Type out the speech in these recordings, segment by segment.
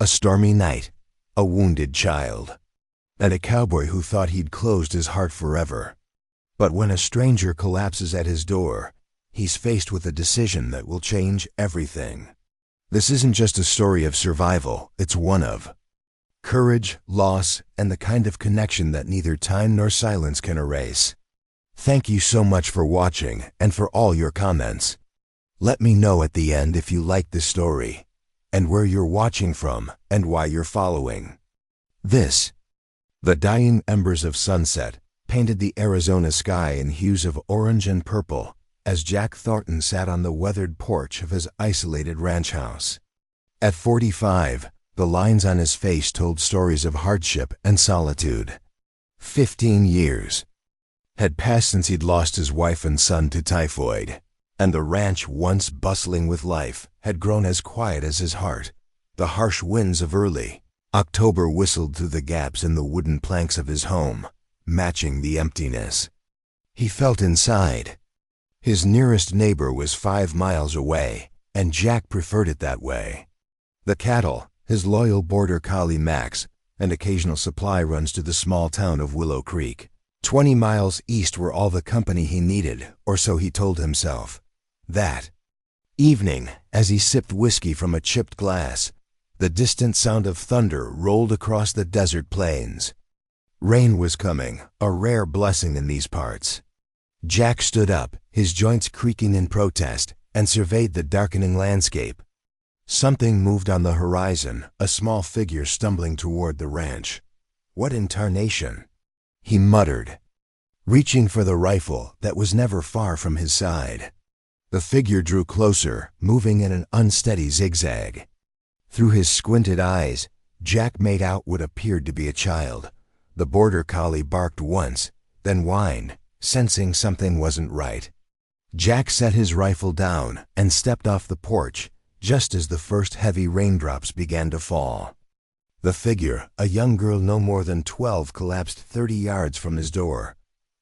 A stormy night, a wounded child, and a cowboy who thought he'd closed his heart forever. But when a stranger collapses at his door, he's faced with a decision that will change everything. This isn't just a story of survival, it's one of courage, loss, and the kind of connection that neither time nor silence can erase. Thank you so much for watching and for all your comments. Let me know at the end if you liked this story, and where you're watching from, and why you're following. The dying embers of sunset painted the Arizona sky in hues of orange and purple as Jack Thornton sat on the weathered porch of his isolated ranch house. At 45, the lines on his face told stories of hardship and solitude. 15 years had passed since he'd lost his wife and son to typhoid, and the ranch, once bustling with life, had grown as quiet as his heart. The harsh winds of early October whistled through the gaps in the wooden planks of his home, matching the emptiness he felt inside. His nearest neighbor was 5 miles away, and Jack preferred it that way. The cattle, his loyal border collie Max, and occasional supply runs to the small town of Willow Creek, 20 miles east, were all the company he needed, or so he told himself. That evening, as he sipped whiskey from a chipped glass, the distant sound of thunder rolled across the desert plains. Rain was coming, a rare blessing in these parts. Jack stood up, his joints creaking in protest, and surveyed the darkening landscape. Something moved on the horizon, a small figure stumbling toward the ranch. What in tarnation? He muttered, reaching for the rifle that was never far from his side. The figure drew closer, moving in an unsteady zigzag. Through his squinted eyes, Jack made out what appeared to be a child. The border collie barked once, then whined, sensing something wasn't right. Jack set his rifle down and stepped off the porch just as the first heavy raindrops began to fall. The figure, a young girl no more than 12, collapsed 30 yards from his door.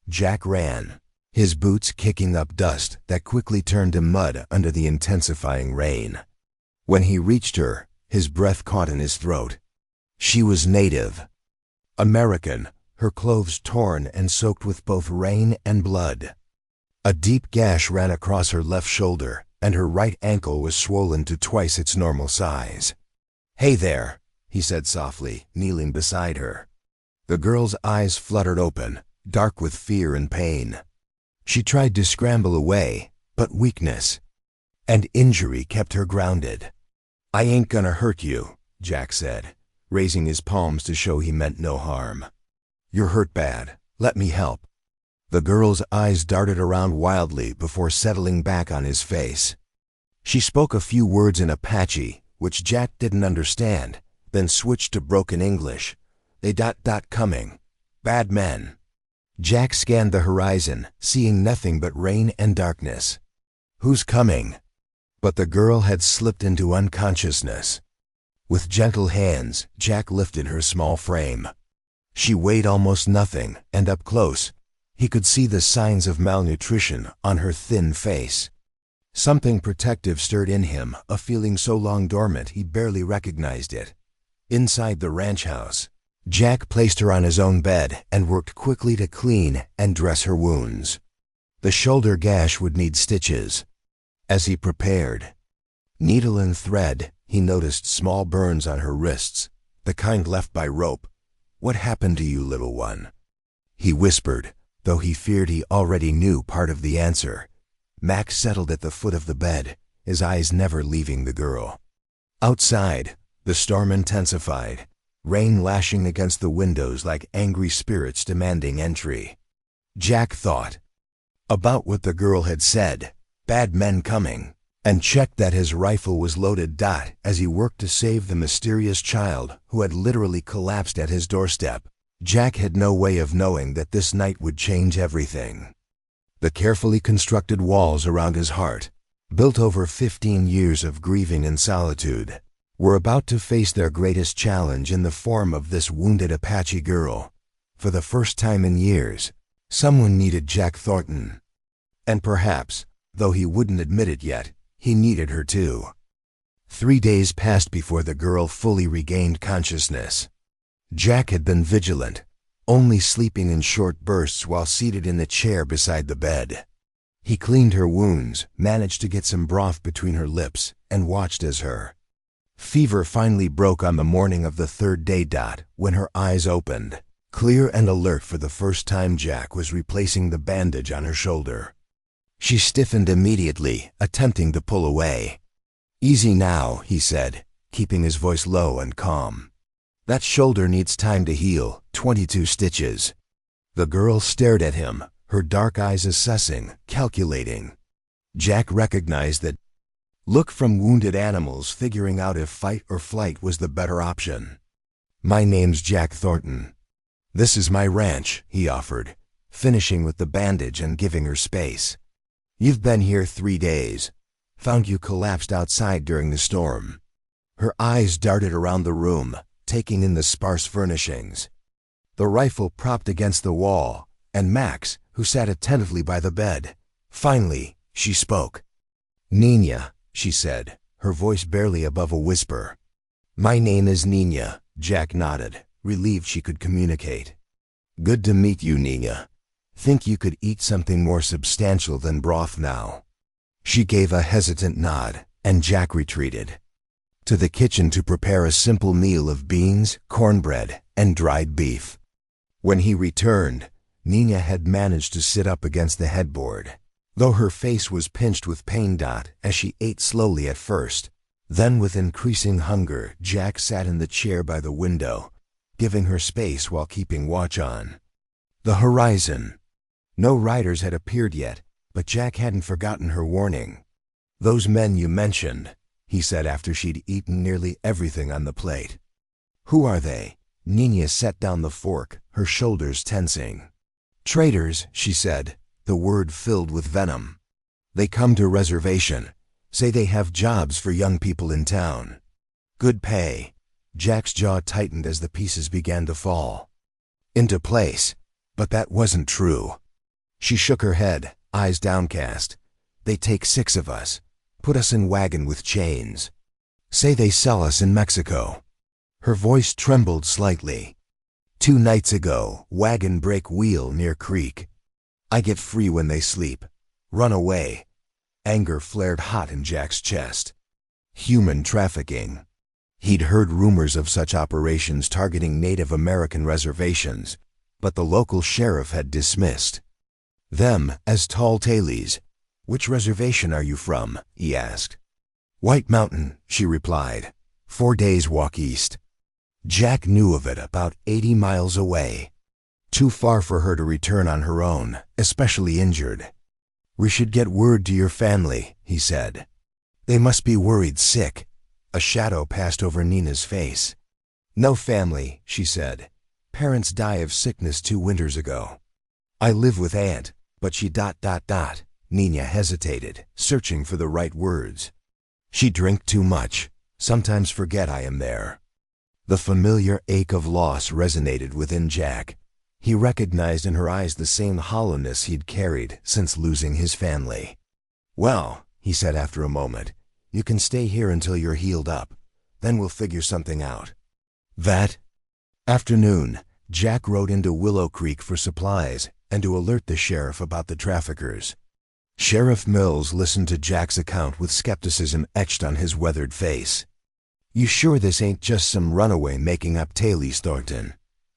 Jack ran, his boots kicking up dust that quickly turned to mud under the intensifying rain. When he reached her, his breath caught in his throat. She was Native American, her clothes torn and soaked with both rain and blood. A deep gash ran across her left shoulder, and her right ankle was swollen to twice its normal size. "Hey there," he said softly, kneeling beside her. The girl's eyes fluttered open, dark with fear and pain. She tried to scramble away, but weakness and injury kept her grounded. "I ain't gonna hurt you," Jack said, raising his palms to show he meant no harm. "You're hurt bad. Let me help." The girl's eyes darted around wildly before settling back on his face. She spoke a few words in Apache, which Jack didn't understand, then switched to broken English. "They coming. Bad men." Jack scanned the horizon, seeing nothing but rain and darkness. "Who's coming?" But the girl had slipped into unconsciousness. With gentle hands, Jack lifted her small frame. She weighed almost nothing, and up close, he could see the signs of malnutrition on her thin face. Something protective stirred in him, a feeling so long dormant he barely recognized it. Inside the ranch house, Jack placed her on his own bed and worked quickly to clean and dress her wounds. The shoulder gash would need stitches. As he prepared, needle and thread, he noticed small burns on her wrists, the kind left by rope. "What happened to you, little one?" he whispered, though he feared he already knew part of the answer. Max settled at the foot of the bed, his eyes never leaving the girl. Outside, the storm intensified, rain lashing against the windows like angry spirits demanding entry. Jack thought about what the girl had said, "Bad men coming," and checked that his rifle was loaded. As he worked to save the mysterious child who had literally collapsed at his doorstep, Jack had no way of knowing that this night would change everything. The carefully constructed walls around his heart, built over 15 years of grieving and solitude, were about to face their greatest challenge in the form of this wounded Apache girl. For the first time in years, someone needed Jack Thornton. And perhaps, though he wouldn't admit it yet, he needed her too. 3 days passed before the girl fully regained consciousness. Jack had been vigilant, only sleeping in short bursts while seated in the chair beside the bed. He cleaned her wounds, managed to get some broth between her lips, and watched as her fever finally broke on the morning of the 3rd day. When her eyes opened, clear and alert for the first time, Jack was replacing the bandage on her shoulder. She stiffened immediately, attempting to pull away. "Easy now," he said, keeping his voice low and calm. "That shoulder needs time to heal, 22 stitches. The girl stared at him, her dark eyes assessing, calculating. Jack recognized that look from wounded animals, figuring out if fight or flight was the better option. "My name's Jack Thornton. This is my ranch," he offered, finishing with the bandage and giving her space. "You've been here 3 days. Found you collapsed outside during the storm." Her eyes darted around the room, taking in the sparse furnishings. The rifle propped against the wall, and Max, who sat attentively by the bed. Finally, she spoke. "Nina," she said, her voice barely above a whisper. "My name is Nina," Jack nodded, relieved she could communicate. "Good to meet you, Nina. Think you could eat something more substantial than broth now?" She gave a hesitant nod, and Jack retreated to the kitchen to prepare a simple meal of beans, cornbread, and dried beef. When he returned, Nina had managed to sit up against the headboard, though her face was pinched with pain. As she ate slowly at first, then with increasing hunger, Jack sat in the chair by the window, giving her space while keeping watch on the horizon. No riders had appeared yet, but Jack hadn't forgotten her warning. "Those men you mentioned," he said after she'd eaten nearly everything on the plate. "Who are they?" Nina set down the fork, her shoulders tensing. "Traitors," she said, the word filled with venom. "They come to reservation, say they have jobs for young people in town. Good pay." Jack's jaw tightened as the pieces began to fall into place, but that wasn't true. She shook her head, eyes downcast. "They take 6 of us, put us in wagon with chains. Say they sell us in Mexico." Her voice trembled slightly. 2 nights ago, wagon break wheel near creek. I get free when they sleep. Run away." Anger flared hot in Jack's chest. Human trafficking. He'd heard rumors of such operations targeting Native American reservations, but the local sheriff had dismissed them as tall tales. "Which reservation are you from?" he asked. "White Mountain," she replied. 4 days walk east. Jack knew of it, about 80 miles away. Too far for her to return on her own, especially injured. "We should get word to your family," he said. "They must be worried sick." A shadow passed over Nina's face. "No family," she said. "Parents die of sickness 2 winters ago. I live with Aunt, but she ... Nina hesitated, searching for the right words. "She drink too much, sometimes forget I am there." The familiar ache of loss resonated within Jack. He recognized in her eyes the same hollowness he'd carried since losing his family. "Well," he said after a moment, "you can stay here until you're healed up. Then we'll figure something out." That afternoon, Jack rode into Willow Creek for supplies and to alert the sheriff about the traffickers. Sheriff Mills listened to Jack's account with skepticism etched on his weathered face. "You sure this ain't just some runaway making up tales, Thornton?"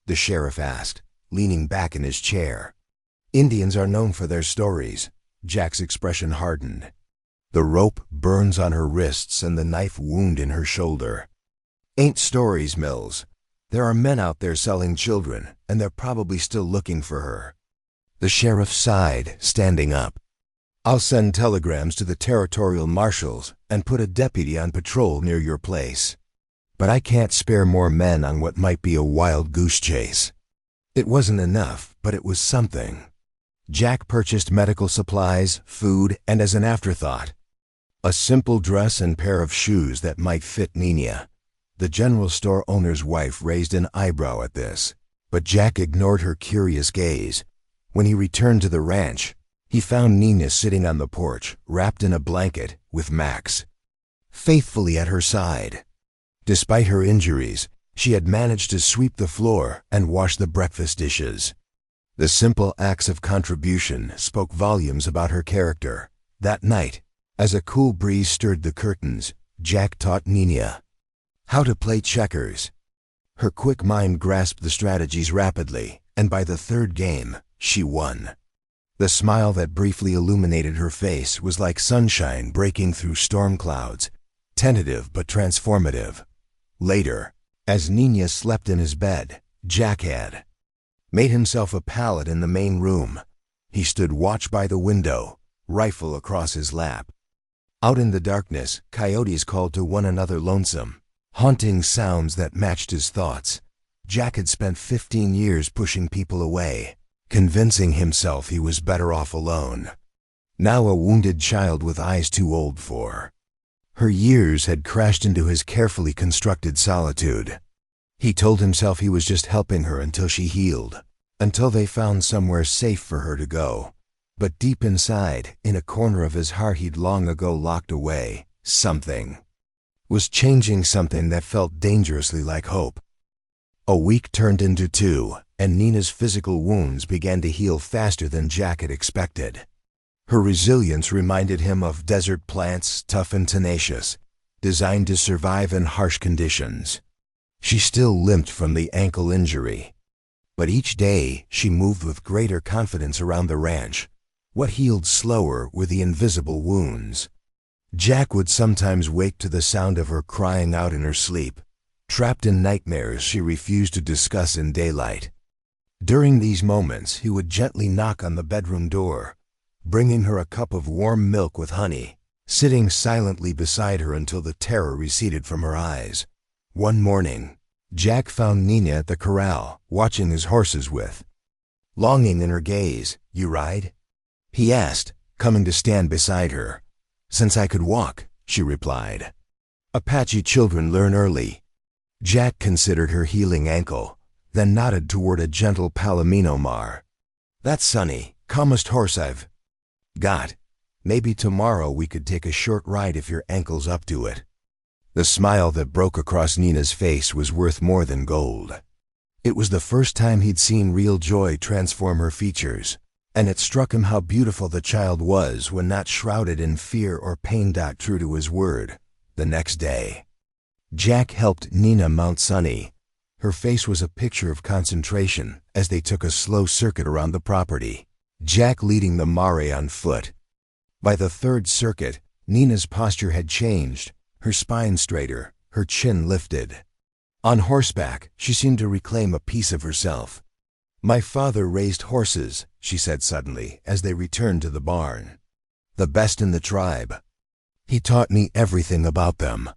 the sheriff asked, leaning back in his chair. "Indians are known for their stories." Jack's expression hardened. The rope burns on her wrists and the knife wound in her shoulder. "Ain't stories, Mills. There are men out there selling children, and they're probably still looking for her." The sheriff sighed, standing up. "I'll send telegrams to the territorial marshals and put a deputy on patrol near your place. But I can't spare more men on what might be a wild goose chase." It wasn't enough, but it was something. Jack purchased medical supplies, food, and as an afterthought, a simple dress and pair of shoes that might fit Nina. The general store owner's wife raised an eyebrow at this, but Jack ignored her curious gaze. When he returned to the ranch, he found Nina sitting on the porch, wrapped in a blanket, with Max faithfully at her side. Despite her injuries, she had managed to sweep the floor and wash the breakfast dishes. The simple acts of contribution spoke volumes about her character. That night, as a cool breeze stirred the curtains, Jack taught Nina how to play checkers. Her quick mind grasped the strategies rapidly, and by the third game, she won. The smile that briefly illuminated her face was like sunshine breaking through storm clouds, tentative but transformative. Later, as Nina slept in his bed, Jack had made himself a pallet in the main room. He stood watch by the window, rifle across his lap. Out in the darkness, coyotes called to one another, lonesome, haunting sounds that matched his thoughts. Jack had spent 15 years pushing people away, convincing himself he was better off alone. Now a wounded child with eyes too old for her years had crashed into his carefully constructed solitude. He told himself he was just helping her until she healed, until they found somewhere safe for her to go. But deep inside, in a corner of his heart he'd long ago locked away, something was changing, something that felt dangerously like hope. A week turned into 2, and Nina's physical wounds began to heal faster than Jack had expected. Her resilience reminded him of desert plants, tough and tenacious, designed to survive in harsh conditions. She still limped from the ankle injury, but each day she moved with greater confidence around the ranch. What healed slower were the invisible wounds. Jack would sometimes wake to the sound of her crying out in her sleep, trapped in nightmares she refused to discuss in daylight. During these moments, he would gently knock on the bedroom door, bringing her a cup of warm milk with honey, sitting silently beside her until the terror receded from her eyes. One morning, Jack found Nina at the corral, watching his horses with longing in her gaze. "You ride?" he asked, coming to stand beside her. "Since I could walk," she replied. "Apache children learn early." Jack considered her healing ankle, then nodded toward a gentle Palomino mare. "That's Sonny, calmest horse I've got. Maybe tomorrow we could take a short ride if your ankle's up to it." The smile that broke across Nina's face was worth more than gold. It was the first time he'd seen real joy transform her features, and it struck him how beautiful the child was when not shrouded in fear or pain. True to his word, the next day, Jack helped Nina mount Sonny. Her face was a picture of concentration as they took a slow circuit around the property, Jack leading the mare on foot. By the third circuit, Nina's posture had changed, her spine straighter, her chin lifted. On horseback, she seemed to reclaim a piece of herself. "My father raised horses," she said suddenly as they returned to the barn. "The best in the tribe. He taught me everything about them."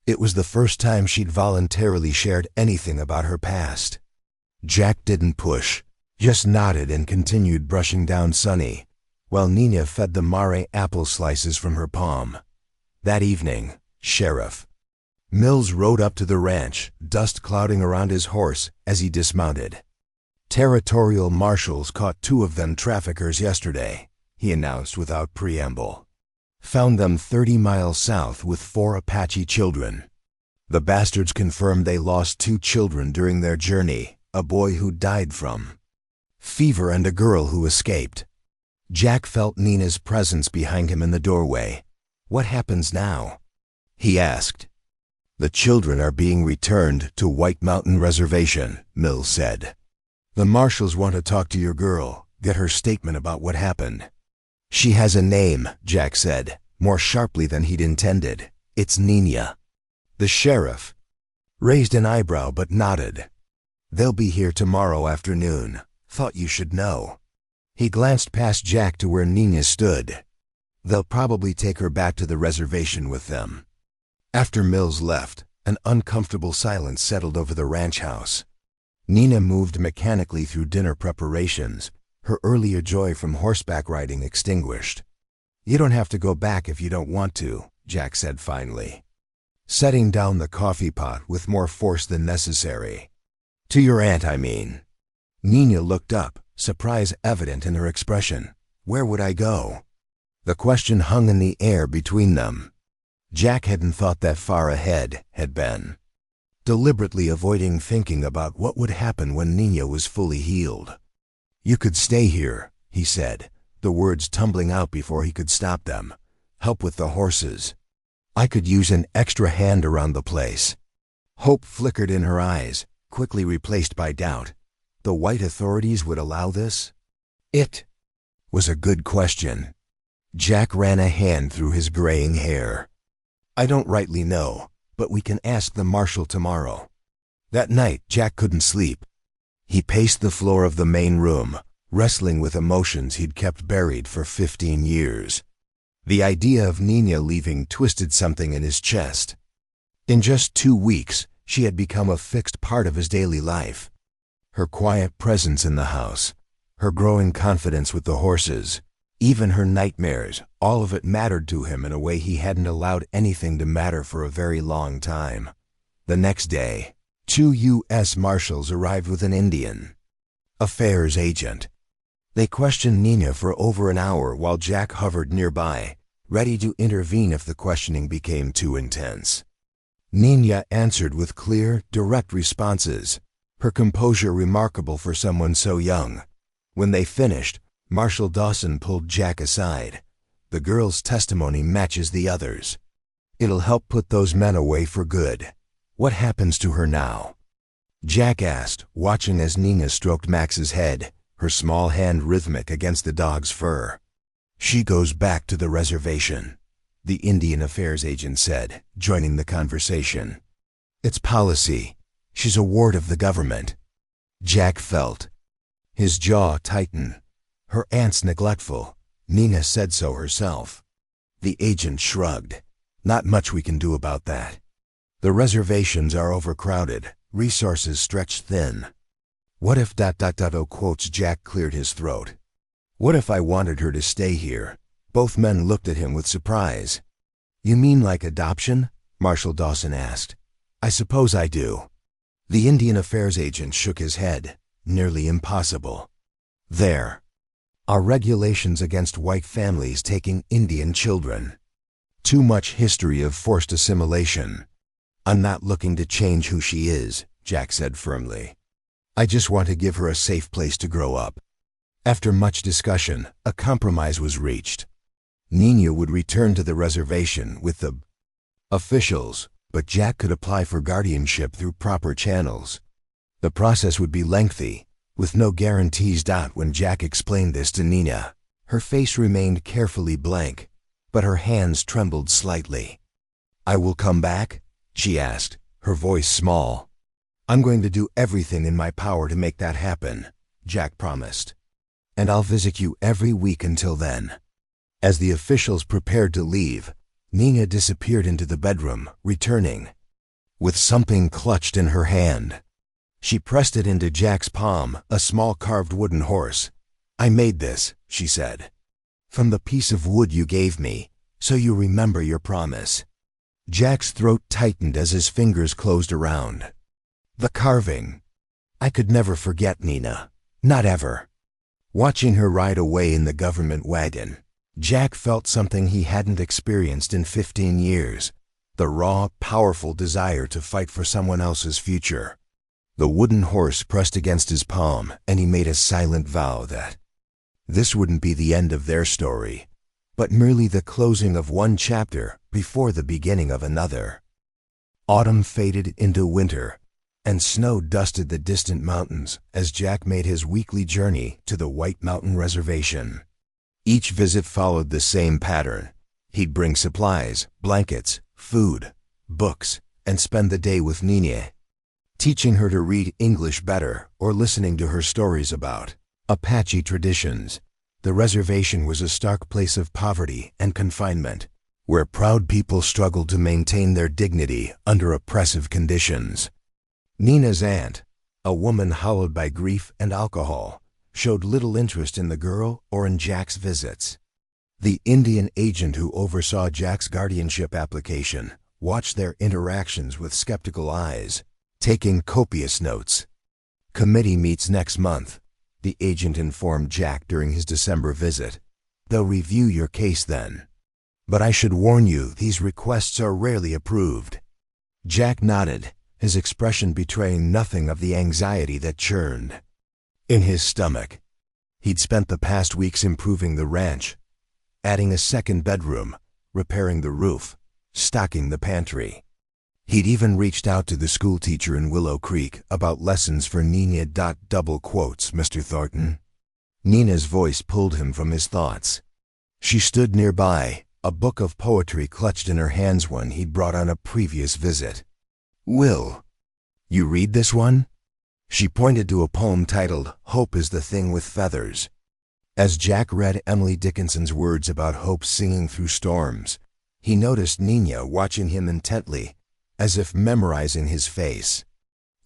It was the first time she'd voluntarily shared anything about her past. Jack didn't push, just nodded and continued brushing down Sonny, while Nina fed the mare apple slices from her palm. That evening, Sheriff Mills rode up to the ranch, dust clouding around his horse as he dismounted. "Territorial marshals caught 2 of them traffickers yesterday," he announced without preamble. "Found them 30 miles south with 4 Apache children. The bastards confirmed they lost 2 children during their journey, a boy who died from fever and a girl who escaped." Jack felt Nina's presence behind him in the doorway. "What happens now?" he asked. "The children are being returned to White Mountain Reservation," Mills said. "The marshals want to talk to your girl, get her statement about what happened." "She has a name," Jack said, more sharply than he'd intended. "It's Nina." The sheriff raised an eyebrow but nodded. "They'll be here tomorrow afternoon. Thought you should know." He glanced past Jack to where Nina stood. "They'll probably take her back to the reservation with them." After Mills left, an uncomfortable silence settled over the ranch house. Nina moved mechanically through dinner preparations, her earlier joy from horseback riding extinguished. "You don't have to go back if you don't want to," Jack said finally, setting down the coffee pot with more force than necessary. "To your aunt, I mean." Nina looked up, surprise evident in her expression. "Where would I go?" The question hung in the air between them. Jack hadn't thought that far ahead, had been deliberately avoiding thinking about what would happen when Nina was fully healed. "You could stay here," he said, the words tumbling out before he could stop them. "Help with the horses. I could use an extra hand around the place." Hope flickered in her eyes, quickly replaced by doubt. The white authorities would allow this? It was a good question. Jack ran a hand through his graying hair. "I don't rightly know, but we can ask the marshal tomorrow." That night, Jack couldn't sleep. He paced the floor of the main room, wrestling with emotions he'd kept buried for 15 years. The idea of Nina leaving twisted something in his chest. In just 2 weeks, she had become a fixed part of his daily life. Her quiet presence in the house, her growing confidence with the horses, even her nightmares, all of it mattered to him in a way he hadn't allowed anything to matter for a very long time. The next day, 2 U.S. Marshals arrived with an Indian affairs agent. They questioned Nina for over an hour while Jack hovered nearby, ready to intervene if the questioning became too intense. Nina answered with clear, direct responses, her composure remarkable for someone so young. When they finished, Marshal Dawson pulled Jack aside. "The girl's testimony matches the others. It'll help put those men away for good. What happens to her now?" Jack asked, watching as Nina stroked Max's head, her small hand rhythmic against the dog's fur. "She goes back to the reservation," the Indian affairs agent said, joining the conversation. "It's policy. She's a ward of the government." Jack felt his jaw tighten. Her aunt's neglectful. Nina said so herself. The agent shrugged. "Not much we can do about that. The reservations are overcrowded, resources stretched thin." "What if ... quotes Jack cleared his throat. "What if I wanted her to stay here?" Both men looked at him with surprise. "You mean like adoption?" Marshal Dawson asked. "I suppose I do." The Indian affairs agent shook his head. "Nearly impossible. There are regulations against white families taking Indian children. Too much history of forced assimilation." "I'm not looking to change who she is," Jack said firmly. "I just want to give her a safe place to grow up." After much discussion, a compromise was reached. Nina would return to the reservation with the officials, but Jack could apply for guardianship through proper channels. The process would be lengthy, with no guarantees. When Jack explained this to Nina, her face remained carefully blank, but her hands trembled slightly. "I will come back?" she asked, her voice small. "I'm going to do everything in my power to make that happen," Jack promised. "And I'll visit you every week until then." As the officials prepared to leave, Nina disappeared into the bedroom, returning with something clutched in her hand. She pressed it into Jack's palm, a small carved wooden horse. "I made this," she said, "from the piece of wood you gave me, so you remember your promise." Jack's throat tightened as his fingers closed around the carving. "I could never forget Nina. Not ever." Watching her ride away in the government wagon, Jack felt something he hadn't experienced in 15 years, the raw, powerful desire to fight for someone else's future. The wooden horse pressed against his palm, and he made a silent vow that this wouldn't be the end of their story, but merely the closing of one chapter before the beginning of another. Autumn faded into winter, and snow dusted the distant mountains as Jack made his weekly journey to the White Mountain Reservation. Each visit followed the same pattern. He'd bring supplies, blankets, food, books, and spend the day with Nina, teaching her to read English better or listening to her stories about Apache traditions. The reservation was a stark place of poverty and confinement, where proud people struggled to maintain their dignity under oppressive conditions. Nina's aunt, a woman hollowed by grief and alcohol, showed little interest in the girl or in Jack's visits. The Indian agent who oversaw Jack's guardianship application watched their interactions with skeptical eyes, taking copious notes. "Committee meets next month," the agent informed Jack during his December visit. "They'll review your case then." But I should warn you, these requests are rarely approved. Jack nodded, his expression betraying nothing of the anxiety that churned in his stomach. He'd spent the past weeks improving the ranch, adding a second bedroom, repairing the roof, stocking the pantry. He'd even reached out to the schoolteacher in Willow Creek about lessons for Nina. Double quotes, Mr. Thornton. Nina's voice pulled him from his thoughts. She stood nearby, a book of poetry clutched in her hands, one he'd brought on a previous visit. Will, you read this one? She pointed to a poem titled, Hope is the Thing with Feathers. As Jack read Emily Dickinson's words about hope singing through storms, he noticed Nina watching him intently, as if memorizing his face.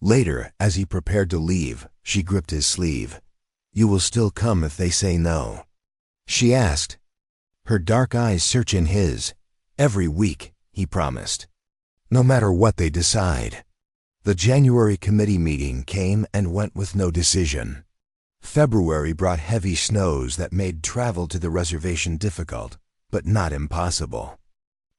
Later, as he prepared to leave, she gripped his sleeve. You will still come if they say no? She asked, her dark eyes searching his. Every week, he promised. No matter what they decide. The January committee meeting came and went with no decision. February brought heavy snows that made travel to the reservation difficult, but not impossible.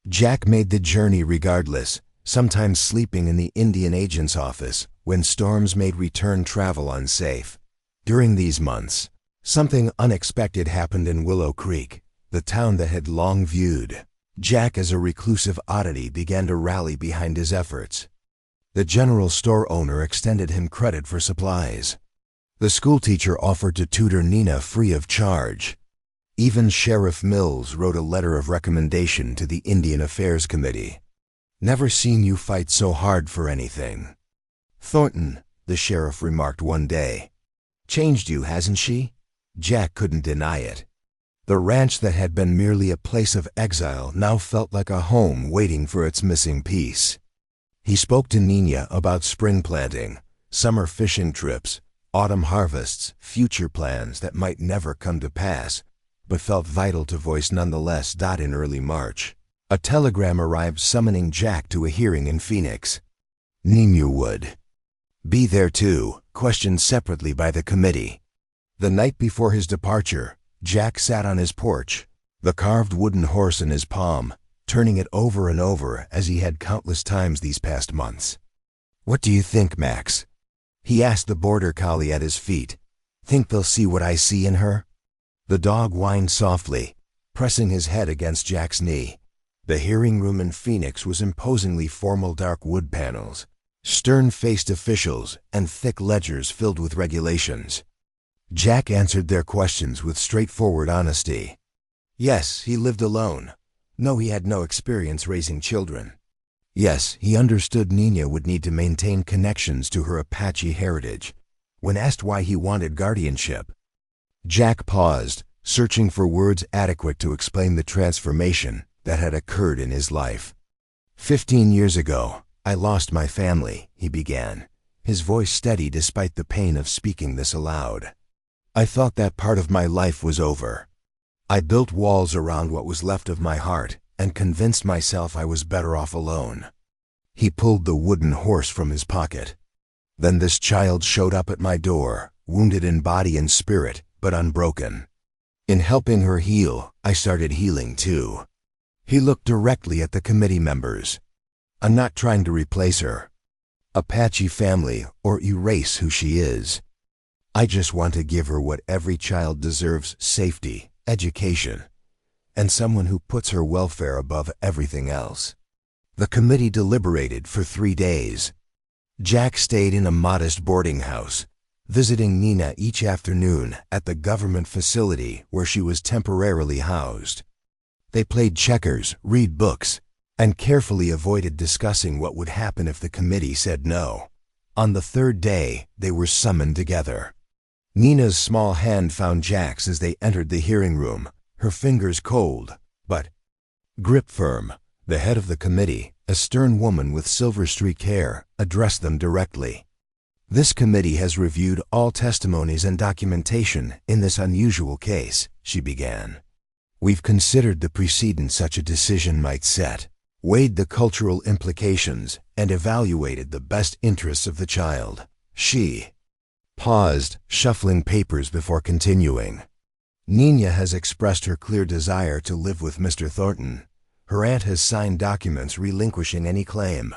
Jack made the journey regardless, sometimes sleeping in the Indian agent's office when storms made return travel unsafe. During these months, something unexpected happened in Willow Creek, the town that had long viewed Jack as a reclusive oddity began to rally behind his efforts. The general store owner extended him credit for supplies. The schoolteacher offered to tutor Nina free of charge. Even Sheriff Mills wrote a letter of recommendation to the Indian Affairs Committee. Never seen you fight so hard for anything. Thornton, the sheriff remarked one day. Changed you, hasn't she? Jack couldn't deny it. The ranch that had been merely a place of exile now felt like a home waiting for its missing piece. He spoke to Nina about spring planting, summer fishing trips, autumn harvests, future plans that might never come to pass, but felt vital to voice nonetheless. In early March, a telegram arrived summoning Jack to a hearing in Phoenix. Nina would be there too, questioned separately by the committee. The night before his departure, Jack sat on his porch, the carved wooden horse in his palm, turning it over and over as he had countless times these past months. What do you think, Max? He asked the border collie at his feet. Think they'll see what I see in her? The dog whined softly, pressing his head against Jack's knee. The hearing room in Phoenix was imposingly formal, dark wood panels, stern-faced officials, and thick ledgers filled with regulations. Jack answered their questions with straightforward honesty. Yes, he lived alone. No, he had no experience raising children. Yes, he understood Nina would need to maintain connections to her Apache heritage. When asked why he wanted guardianship, Jack paused, searching for words adequate to explain the transformation that had occurred in his life. 15 years ago, I lost my family, he began, his voice steady despite the pain of speaking this aloud. I thought that part of my life was over. I built walls around what was left of my heart and convinced myself I was better off alone. He pulled the wooden horse from his pocket. Then this child showed up at my door, wounded in body and spirit, but unbroken. In helping her heal, I started healing too. He looked directly at the committee members. I'm not trying to replace her, Apache family, or erase who she is. I just want to give her what every child deserves: safety, education, and someone who puts her welfare above everything else. The committee deliberated for 3 days. Jack stayed in a modest boarding house, visiting Nina each afternoon at the government facility where she was temporarily housed. They played checkers, read books, and carefully avoided discussing what would happen if the committee said no. On the 3rd day, they were summoned together. Nina's small hand found Jack's as they entered the hearing room, her fingers cold, but grip firm. The head of the committee, a stern woman with silver-streaked hair, addressed them directly. This committee has reviewed all testimonies and documentation in this unusual case, she began. We've considered the precedent such a decision might set, weighed the cultural implications, and evaluated the best interests of the child. She paused, shuffling papers before continuing. Nina has expressed her clear desire to live with Mr. Thornton, Her aunt has signed documents relinquishing any claim.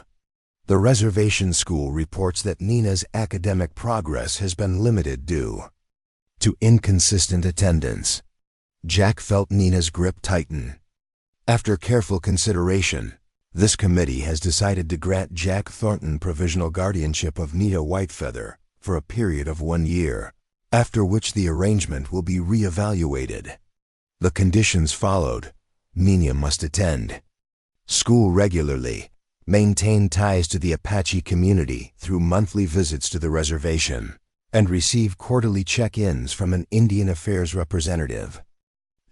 The reservation school reports that Nina's academic progress has been limited due to inconsistent attendance. Jack felt Nina's grip tighten. After careful consideration, this committee has decided to grant Jack Thornton provisional guardianship of Nina Whitefeather for a period of 1 year, after which the arrangement will be re-evaluated. The conditions followed. Nina must attend school regularly, maintain ties to the Apache community through monthly visits to the reservation, and receive quarterly check-ins from an Indian Affairs representative.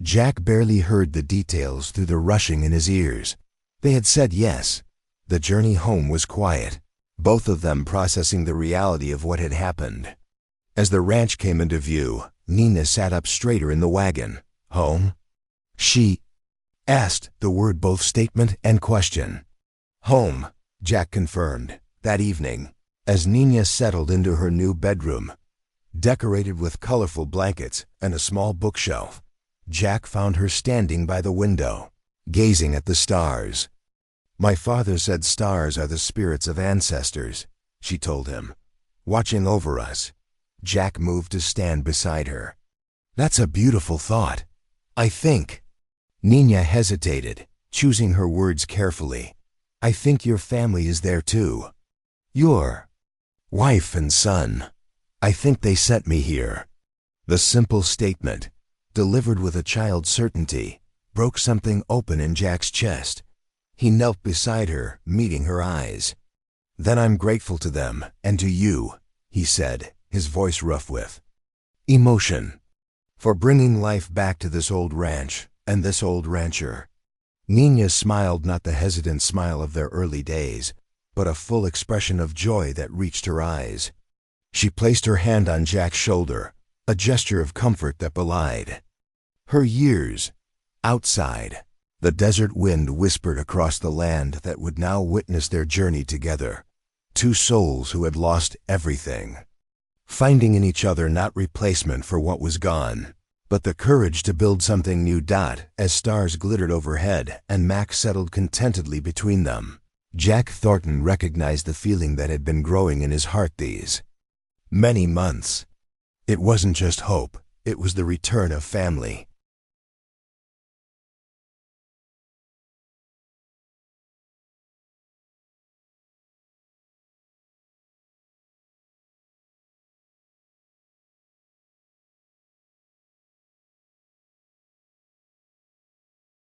Jack barely heard the details through the rushing in his ears. They had said yes. The journey home was quiet, both of them processing the reality of what had happened. As the ranch came into view, Nina sat up straighter in the wagon. Home? She asked, the word both statement and question. Home, Jack confirmed. That evening, as Nina settled into her new bedroom, decorated with colorful blankets and a small bookshelf, Jack found her standing by the window, gazing at the stars. My father said stars are the spirits of ancestors, she told him, watching over us. Jack moved to stand beside her. That's a beautiful thought. I think. Nina hesitated, choosing her words carefully. I think your family is there too. Your wife and son. I think they sent me here. The simple statement, delivered with a child's certainty, broke something open in Jack's chest. He knelt beside her, meeting her eyes. Then I'm grateful to them, and to you, he said, his voice rough with emotion, for bringing life back to this old ranch and this old rancher. Nina smiled, not the hesitant smile of their early days, but a full expression of joy that reached her eyes. She placed her hand on Jack's shoulder, a gesture of comfort that belied her years. Outside, the desert wind whispered across the land that would now witness their journey together. Two souls who had lost everything, finding in each other not replacement for what was gone, but the courage to build something new. As stars glittered overhead and Mac settled contentedly between them, Jack Thornton recognized the feeling that had been growing in his heart these many months. It wasn't just hope, it was the return of family.